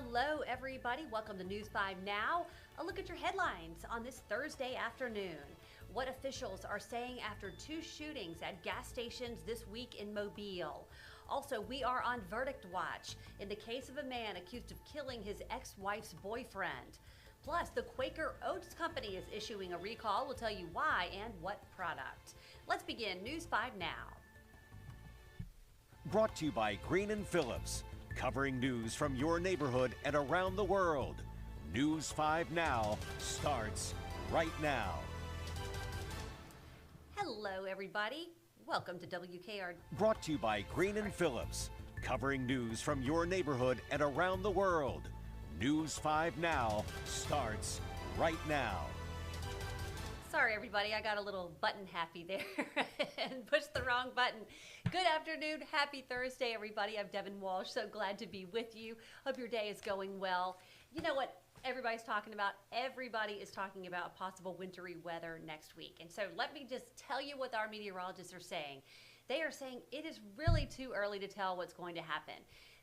Hello, everybody. Welcome to News 5 Now. A look at your headlines on this Thursday afternoon. What officials are saying after two shootings at gas stations this week in Mobile. Also, we are on verdict watch in the case of a man accused of killing his ex-wife's boyfriend. Plus, the Quaker Oats company is issuing a recall. We'll tell you why and what product. Let's begin News 5 Now. Brought to you by Green & Phillips, covering news from your neighborhood and around the world. News 5 Now starts right now. Hello, everybody. Welcome to WKRG. Brought to you by Green & Phillips, covering news from your neighborhood and around the world. News 5 Now starts right now. Sorry, everybody, I got a little button happy there and pushed the wrong button. Good afternoon. Happy Thursday, everybody. I'm Devin Walsh. So glad to be with you. Hope your day is going well. You know what everybody's talking about? Everybody is talking about possible wintry weather next week. And so let me just tell you what our meteorologists are saying. They are saying it is really too early to tell what's going to happen.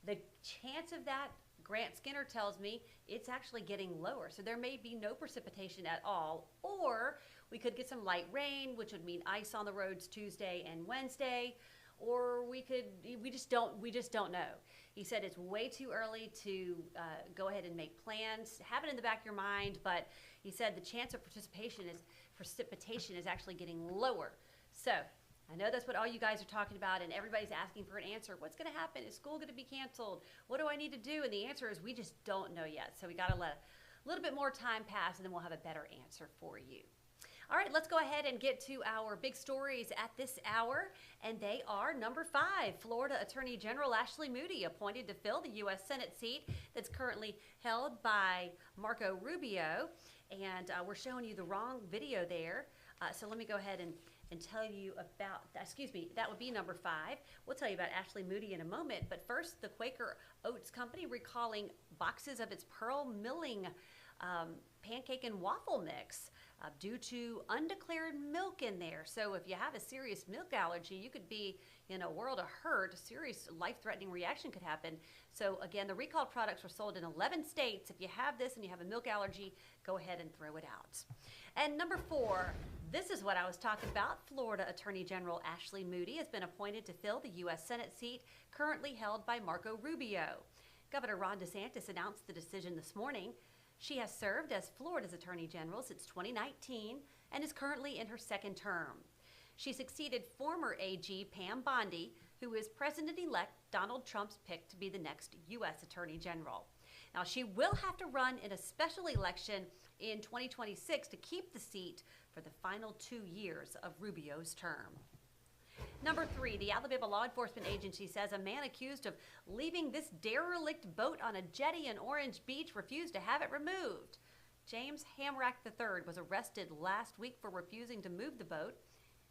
The chance of that, Grant Skinner tells me, it's actually getting lower. So there may be no precipitation at all, or we could get some light rain, which would mean ice on the roads Tuesday and Wednesday, or we just don't know. He said it's way too early to go ahead and make plans. Have it in the back of your mind, but he said the chance of precipitation is actually getting lower. So I know that's what all you guys are talking about, and everybody's asking for an answer. What's going to happen? Is school going to be canceled? What do I need to do? And the answer is we just don't know yet. So we got to let a little bit more time pass, and then we'll have a better answer for you. All right, let's go ahead and get to our big stories at this hour, and they are number 5. Florida Attorney General Ashley Moody appointed to fill the U.S. Senate seat that's currently held by Marco Rubio, and we're showing you the wrong video there. So let me go ahead and tell you about, that would be number 5. We'll tell you about Ashley Moody in a moment, but first, the Quaker Oats company recalling boxes of its pearl milling pancake and waffle mix due to undeclared milk in there. So if you have a serious milk allergy, you could be in a world of hurt. A serious life-threatening reaction could happen. So again, the recalled products were sold in 11 states. If you have this and you have a milk allergy, go ahead and throw it out. And number 4, this is what I was talking about. Florida Attorney General Ashley Moody has been appointed to fill the U.S. Senate seat currently held by Marco Rubio. Governor Ron DeSantis announced the decision this morning. She has served as Florida's Attorney General since 2019 and is currently in her second term. She succeeded former AG Pam Bondi, who is President-elect Donald Trump's pick to be the next U.S. Attorney General. Now, she will have to run in a special election in 2026 to keep the seat for the final 2 years of Rubio's term. Number 3, the Alabama Law Enforcement Agency says a man accused of leaving this derelict boat on a jetty in Orange Beach refused to have it removed. James Hamrack III was arrested last week for refusing to move the boat.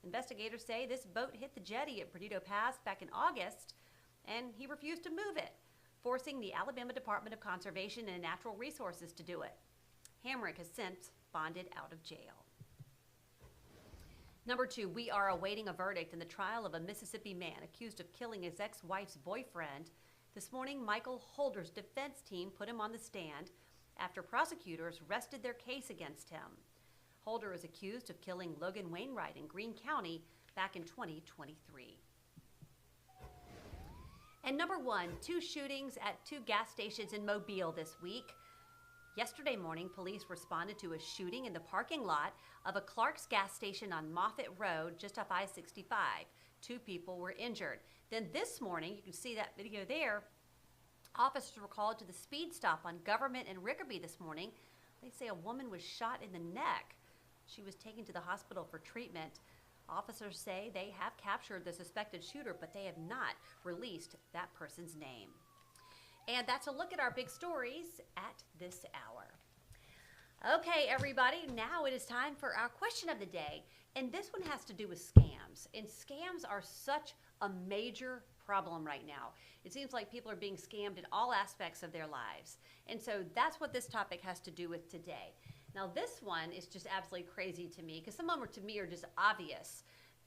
Investigators say this boat hit the jetty at Perdido Pass back in August, and he refused to move it, forcing the Alabama Department of Conservation and Natural Resources to do it. Hamrick has since bonded out of jail. Number 2, we are awaiting a verdict in the trial of a Mississippi man accused of killing his ex-wife's boyfriend. This morning, Michael Holder's defense team put him on the stand after prosecutors rested their case against him. Holder is accused of killing Logan Wainwright in Greene County back in 2023. And number 1, 2 shootings at 2 gas stations in Mobile this week. Yesterday morning, police responded to a shooting in the parking lot of a Clark's gas station on Moffett Road, just off I-65. 2 people were injured. Then this morning, you can see that video there, officers were called to the speed stop on Government and Rickerby this morning. They say a woman was shot in the neck. She was taken to the hospital for treatment. Officers say they have captured the suspected shooter, but they have not released that person's name. And that's a look at our big stories at this hour. Okay, everybody, now it is time for our question of the day. And this one has to do with scams. And scams are such a major problem right now. It seems like people are being scammed in all aspects of their lives. And so that's what this topic has to do with today. Now, this one is just absolutely crazy to me because some of them to me are just obvious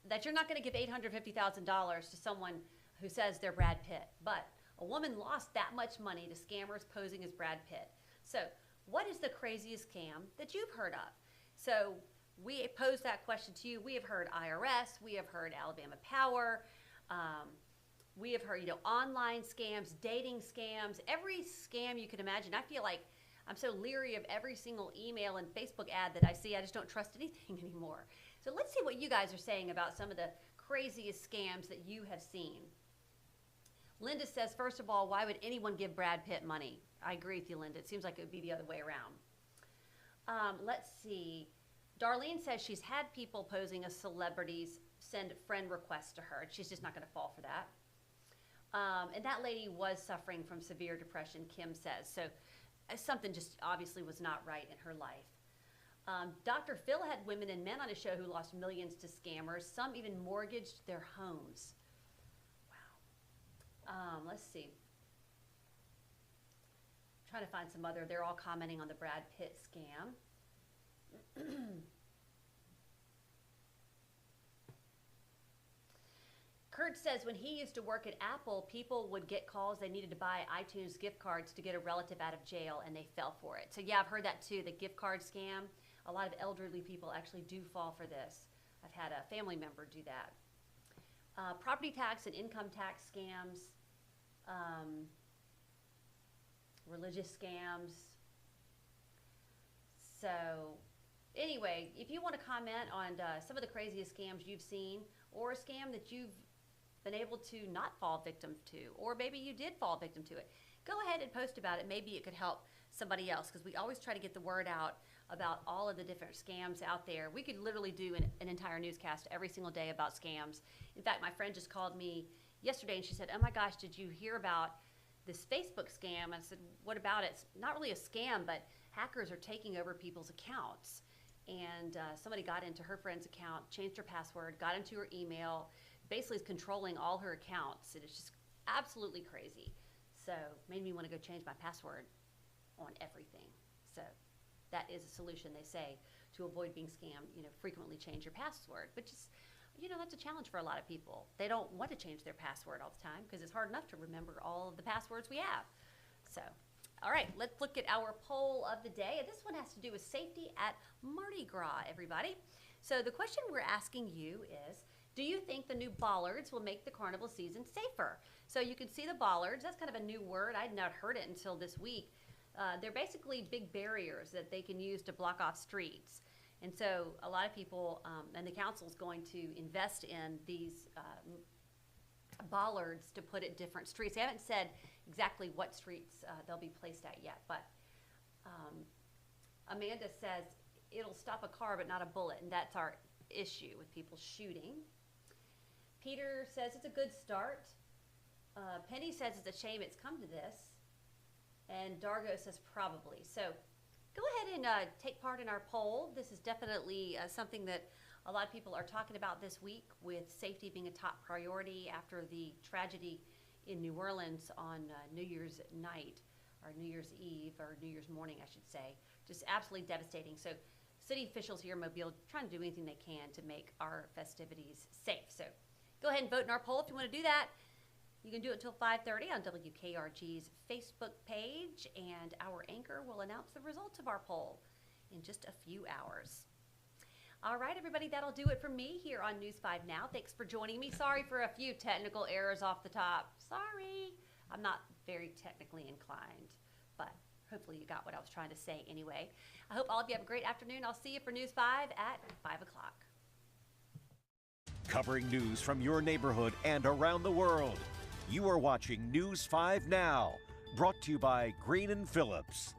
that you're not going to give $850,000 to someone who says they're Brad Pitt. But A woman lost that much money to scammers posing as Brad Pitt. So, what is the craziest scam that you've heard of? So, we posed that question to you. We have heard IRS, we have heard Alabama Power, we have heard, online scams, dating scams, every scam you can imagine. I feel like I'm so leery of every single email and Facebook ad that I see. I just don't trust anything anymore. So let's see what you guys are saying about some of the craziest scams that you have seen. Linda says, first of all, why would anyone give Brad Pitt money? I agree with you, Linda. It seems like it would be the other way around. Let's see. Darlene says she's had people posing as celebrities send friend requests to her. She's just not going to fall for that. And that lady was suffering from severe depression, Kim says. So something just obviously was not right in her life. Dr. Phil had women and men on his show who lost millions to scammers. Some even mortgaged their homes. Wow. Let's see. I'm trying to find some other. They're all commenting on the Brad Pitt scam. Kurt says when he used to work at Apple, people would get calls they needed to buy iTunes gift cards to get a relative out of jail, and they fell for it. So yeah, I've heard that too, the gift card scam. A lot of elderly people actually do fall for this. I've had a family member do that. Property tax and income tax scams, religious scams. So anyway, if you want to comment on some of the craziest scams you've seen, or a scam that you've been able to not fall victim to, or maybe you did fall victim to it, go ahead and post about it. Maybe it could help somebody else, because we always try to get the word out about all of the different scams out there. We could literally do an entire newscast every single day about scams. In fact, my friend just called me yesterday and she said, oh my gosh, did you hear about this Facebook scam? I said, what about it? It's not really a scam, but hackers are taking over people's accounts. And somebody got into her friend's account, changed her password, got into her email, basically is controlling all her accounts. It is just absolutely crazy. So made me want to go change my password on everything. So that is a solution, they say, to avoid being scammed. Frequently change your password, which is, that's a challenge for a lot of people. They don't want to change their password all the time because it's hard enough to remember all of the passwords we have. So, all right, let's look at our poll of the day. And this one has to do with safety at Mardi Gras, everybody. So the question we're asking you is, do you think the new bollards will make the carnival season safer? So you can see the bollards. That's kind of a new word. I'd not heard it until this week. They're basically big barriers that they can use to block off streets. And so a lot of people, and the council is going to invest in these bollards to put at different streets. They haven't said exactly what streets they'll be placed at yet, but Amanda says it'll stop a car but not a bullet, and that's our issue with people shooting. Peter says it's a good start. Penny says it's a shame it's come to this. And Dargo says probably. So go ahead and take part in our poll. This is definitely something that a lot of people are talking about this week, with safety being a top priority after the tragedy in New Orleans on New Year's night, or New Year's Eve, or New Year's morning, I should say. Just absolutely devastating. So city officials here in Mobile trying to do anything they can to make our festivities safe. So go ahead and vote in our poll if you want to do that. You can do it until 5:30 on WKRG's Facebook page, and our anchor will announce the results of our poll in just a few hours. All right, everybody, that'll do it from me here on News 5 Now. Thanks for joining me. Sorry for a few technical errors off the top. Sorry. I'm not very technically inclined, but hopefully you got what I was trying to say anyway. I hope all of you have a great afternoon. I'll see you for News 5 at 5 o'clock. Covering news from your neighborhood and around the world. You are watching News 5 Now, brought to you by Green & Phillips.